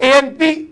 ANP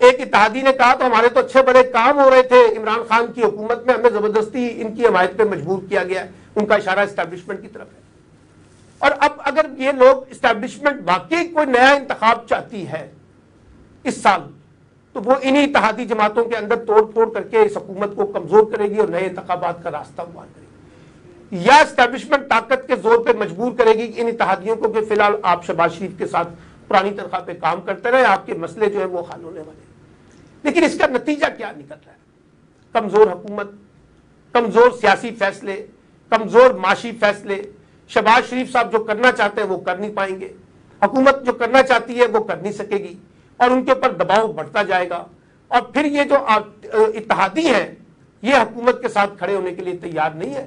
ایک اتحادی نے کہا تو ہمارے تو اچھے بڑے کام ہو رہے تھے عمران خان کی حکومت میں، ہمیں زبردستی ان کی حمایت پہ مجبور کیا گیا ہے. ان کا اشارہ اسٹیبلشمنٹ کی طرف ہے. اور اب اگر یہ لوگ اسٹیبلشمنٹ واقعی کوئی نیا انتخاب چاہتی ہے اس سال، تو وہ انہی اتحادی جماعتوں کے اندر توڑ پھوڑ کر کے اس حکومت کو کمزور کرے گی اور نئے انتخابات کا راستہ ہموار کرے گی، یا اسٹیبلشمنٹ طاقت کے زور پہ مجبور کرے گی کہ ان اتحادیوں کو کہ فی الحال آپ شہباز شریف کے ساتھ پرانی تنخواہ پہ کام کرتے رہے، آپ کے مسئلے جو ہے وہ حل ہونے والے ہیں. لیکن اس کا نتیجہ کیا نکل رہا ہے؟ کمزور حکومت، کمزور سیاسی فیصلے، کمزور معاشی فیصلے. شہباز شریف صاحب جو کرنا چاہتے ہیں وہ کر نہیں پائیں گے، حکومت جو کرنا چاہتی ہے وہ کر نہیں سکے گی، اور ان کے اوپر دباؤ بڑھتا جائے گا. اور پھر یہ جو اتحادی ہیں یہ حکومت کے ساتھ کھڑے ہونے کے لیے تیار نہیں ہے.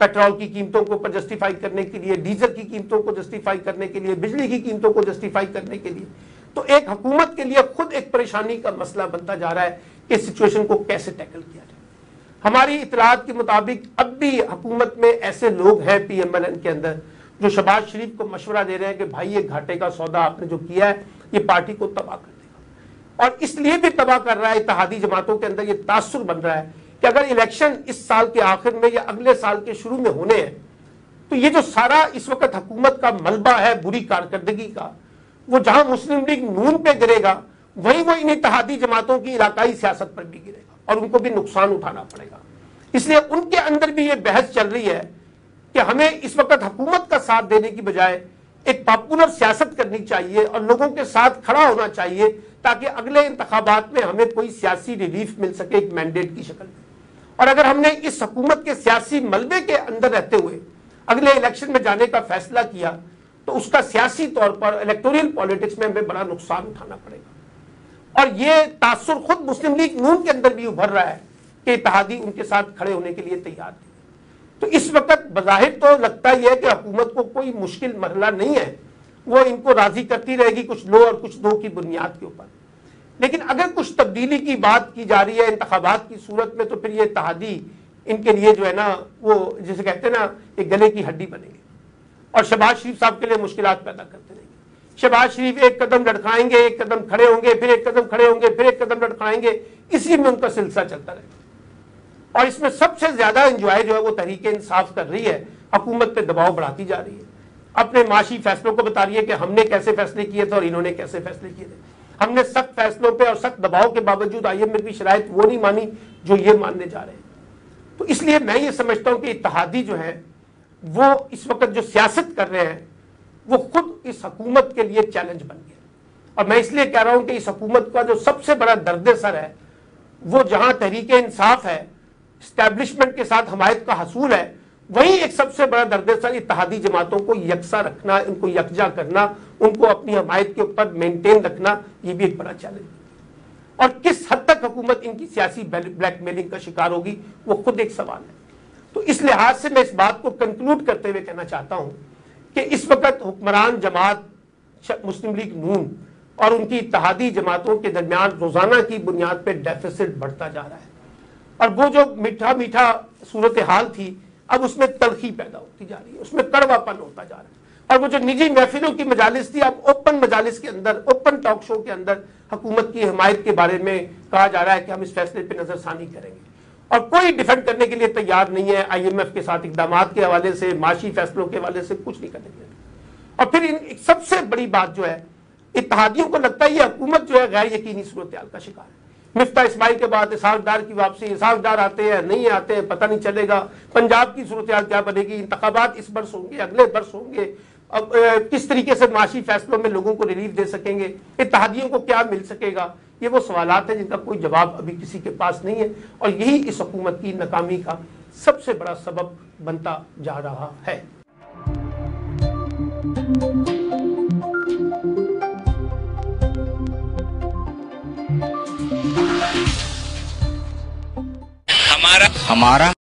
پیٹرول کی قیمتوں کو پر جسٹیفائی کرنے کے لیے، ڈیزل کی قیمتوں کو جسٹیفائی کرنے کے لیے، بجلی کی قیمتوں کو جسٹیفائی کرنے کے لیے. تو ایک حکومت کے لیے خود ایک پریشانی کا مسئلہ بنتا جا رہا ہے کہ سچویشن کو کیسے ٹیکل کیا جائے. ہماری اطلاعات کے مطابق اب بھی حکومت میں ایسے لوگ ہیں پی ایم ایل این کے اندر جو شہباز شریف کو مشورہ دے رہے ہیں کہ بھائی یہ گھاٹے کا سودا آپ نے جو کیا ہے یہ پارٹی کو تباہ کر دے گا. اور اس لیے بھی تباہ کر رہا ہے، اتحادی جماعتوں کے اندر یہ تاثر بن رہا ہے کہ اگر الیکشن اس سال کے آخر میں یا اگلے سال کے شروع میں ہونے ہیں تو یہ جو سارا اس وقت حکومت کا ملبہ ہے بری کارکردگی کا، وہ جہاں مسلم لیگ نون پہ گرے گا وہیں وہ ان اتحادی جماعتوں کی علاقائی سیاست پر بھی گرے گا اور ان کو بھی نقصان اٹھانا پڑے گا. اس لیے ان کے اندر بھی یہ بحث چل رہی ہے کہ ہمیں اس وقت حکومت کا ساتھ دینے کی بجائے ایک پاپولر سیاست کرنی چاہیے اور لوگوں کے ساتھ کھڑا ہونا چاہیے تاکہ اگلے انتخابات میں ہمیں کوئی سیاسی ریلیف مل سکے ایک مینڈیٹ کی شکل میں. اور اگر ہم نے اس حکومت کے سیاسی ملبے کے اندر رہتے ہوئے اگلے الیکشن میں جانے کا فیصلہ کیا تو اس کا سیاسی طور پر الیکٹورل پالیٹکس میں ہمیں بڑا نقصان اٹھانا پڑے گا. اور یہ تاثر خود مسلم لیگ نون کے اندر بھی ابھر رہا ہے کہ اتحادی ان کے ساتھ کھڑے ہونے کے لیے تیار نہیں. تو اس وقت بظاہر تو لگتا ہی ہے کہ حکومت کو کوئی مشکل مرحلہ نہیں ہے، وہ ان کو راضی کرتی رہے گی کچھ لو اور کچھ دو کی بنیاد کے اوپر. لیکن اگر کچھ تبدیلی کی بات کی جا رہی ہے انتخابات کی صورت میں تو پھر یہ اتحادی ان کے لیے جو ہے نا وہ جسے کہتے ہیں نا ایک گلے کی ہڈی بنے گی اور شہباز شریف صاحب کے لیے مشکلات پیدا کرتے رہیں گے. شہباز شریف ایک قدم لڑکھائیں گے، ایک قدم کھڑے ہوں گے، پھر ایک قدم کھڑے ہوں گے، پھر ایک قدم لڑکھائیں گے، اسی میں ان کا سلسلہ چلتا رہے گا. اور اس میں سب سے زیادہ انجوائے جو ہے وہ تحریک انصاف کر رہی ہے، حکومت پہ دباؤ بڑھاتی جا رہی ہے، اپنے معاشی فیصلوں کو بتا رہی ہے کہ ہم نے کیسے فیصلے کیے تھے اور انہوں نے کیسے فیصلے کیے تھے. ہم نے سخت فیصلوں پہ اور سخت دباؤ کے باوجود آئی ایم ایف کی شرائط وہ نہیں مانی جو یہ ماننے جا رہے ہیں. تو اس لیے میں یہ سمجھتا ہوں کہ اتحادی جو ہے وہ اس وقت جو سیاست کر رہے ہیں وہ خود اس حکومت کے لیے چیلنج بن گیا. اور میں اس لیے کہہ رہا ہوں کہ اس حکومت کا جو سب سے بڑا درد سر ہے وہ جہاں تحریک انصاف ہے، اسٹیبلشمنٹ کے ساتھ حمایت کا حصول ہے، وہیں ایک سب سے بڑا درد سر اتحادی جماعتوں کو یکساں رکھنا، ان کو یکجا کرنا، ان کو اپنی حمایت کے اوپر مینٹین رکھنا، یہ بھی ایک بڑا چیلنج ہے. اور کس حد تک حکومت ان کی سیاسی بلیک میلنگ کا شکار ہوگی وہ خود ایک سوال ہے. تو اس لحاظ سے میں اس بات کو کنکلوڈ کرتے ہوئے کہنا چاہتا ہوں کہ اس وقت حکمران جماعت مسلم لیگ نون اور ان کی اتحادی جماعتوں کے درمیان روزانہ کی بنیاد پہ ڈیفیسٹ بڑھتا جا رہا ہے. اور وہ جو میٹھا میٹھا صورتحال تھی اب اس میں تلخی پیدا ہوتی جا رہی ہے، اس میں کڑوا پن ہوتا جا رہا ہے. اور وہ جو نجی محفلوں کی مجالس تھی اب اوپن مجالس کے اندر، اوپن ٹاک شو کے اندر حکومت کی حمایت کے بارے میں کہا جا رہا ہے کہ ہم اس فیصلے پہ نظر ثانی کریں گے. اور کوئی ڈیفینڈ کرنے کے لیے تیار نہیں ہے آئی ایم ایف کے ساتھ اقدامات کے حوالے سے، معاشی فیصلوں کے حوالے سے کچھ نہیں کرنے کے لیے. اور پھر سب سے بڑی بات جو ہے اتحادیوں کو لگتا ہے یہ حکومت جو ہے غیر یقینی صورتحال کا شکار ہے. مفتاح اسماعیل کے بعد اسحاق ڈار کی واپسی، اسحاق ڈار آتے ہیں نہیں آتے ہیں پتہ نہیں چلے گا، پنجاب کی صورتحال کیا بنے گی، انتخابات اس برس ہوں گے اگلے برس ہوں گے، اب کس طریقے سے معاشی فیصلوں میں لوگوں کو ریلیف دے سکیں گے، اتحادیوں کو کیا مل سکے گا. یہ وہ سوالات ہیں جن کا کوئی جواب ابھی کسی کے پاس نہیں ہے اور یہی اس حکومت کی ناکامی کا سب سے بڑا سبب بنتا جا رہا ہے. ہمارا